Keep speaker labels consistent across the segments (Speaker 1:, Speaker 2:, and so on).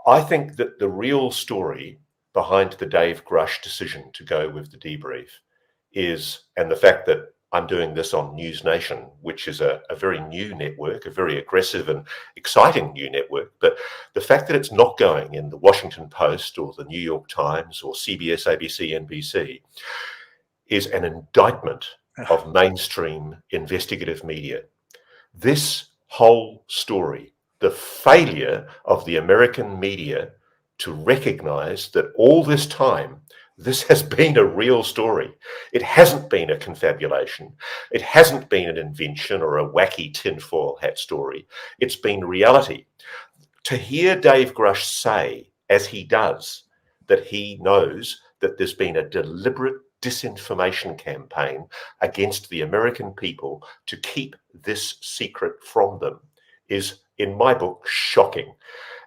Speaker 1: I think that the real story behind the Dave Grusch decision to go with the debrief is, and the fact that I'm doing this on News Nation, which is a very new network, a very aggressive and exciting new network, but the fact that it's not going in the Washington Post or the New York Times or CBS, ABC, NBC is an indictment of mainstream investigative media. This whole story, the failure of the American media to recognize that all this time, this has been a real story. It hasn't been a confabulation. It hasn't been an invention or a wacky tinfoil hat story. It's been reality. To hear Dave Grusch say, as he does, that he knows that there's been a deliberate disinformation campaign against the American people to keep this secret from them is, in my book, shocking.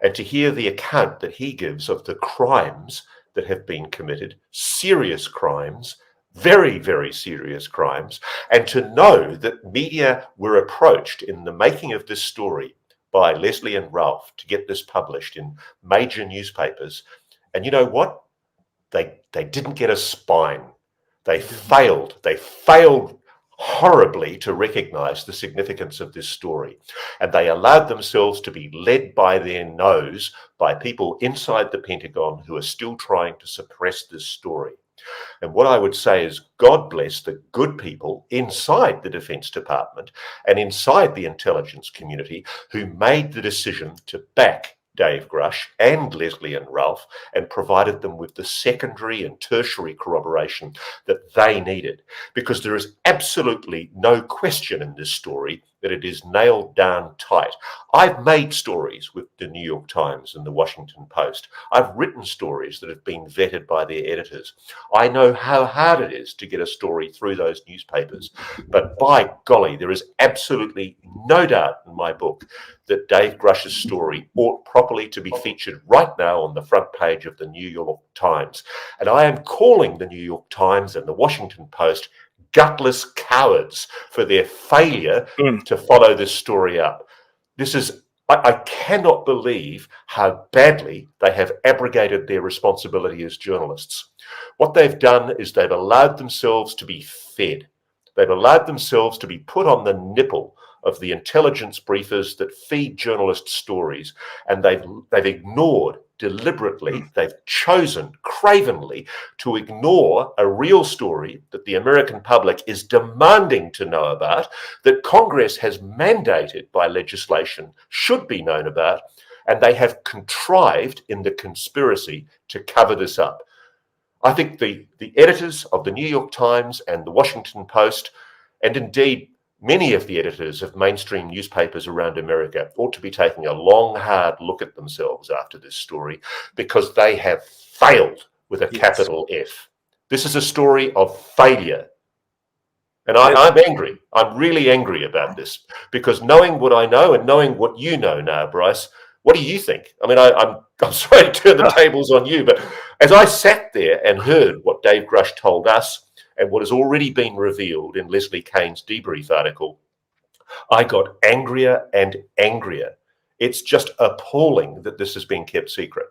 Speaker 1: And to hear the account that he gives of the crimes that have been committed, serious crimes, very, very serious crimes, and to know that media were approached in the making of this story by Leslie and Ralph to get this published in major newspapers. And you know what? They didn't get a spine. They failed. They failed horribly to recognize the significance of this story. And they allowed themselves to be led by their nose by people inside the Pentagon who are still trying to suppress this story. And what I would say is, God bless the good people inside the Defense Department and inside the intelligence community who made the decision to back Dave Grusch and Leslie and Ralph and provided them with the secondary and tertiary corroboration that they needed. Because there is absolutely no question in this story that it is nailed down tight. I've made stories with the New York Times and the Washington Post. I've written stories that have been vetted by their editors. I know how hard it is to get a story through those newspapers. But by golly, there is absolutely no doubt in my book that Dave Grusch's story ought properly to be featured right now on the front page of the New York Times. And I am calling the New York Times and the Washington Post gutless cowards for their failure to follow this story up. This is, I cannot believe how badly they have abrogated their responsibility as journalists. What they've done is they've allowed themselves to be fed. They've allowed themselves to be put on the nipple of the intelligence briefers that feed journalists stories, and they've ignored deliberately, they've chosen cravenly to ignore a real story that the American public is demanding to know about, that Congress has mandated by legislation should be known about, and they have contrived in the conspiracy to cover this up. I think the editors of the New York Times and the Washington Post, and indeed many of the editors of mainstream newspapers around America, ought to be taking a long, hard look at themselves after this story, because they have failed with a capital F. This is a story of failure. And I'm angry. I'm really angry about this, because knowing what I know and knowing what you know now, Bryce, what do you think? I mean, I'm sorry to turn the tables on you, but as I sat there and heard what Dave Grusch told us and what has already been revealed in Leslie Kane's debrief article, I got angrier and angrier. It's just appalling that this has been kept secret.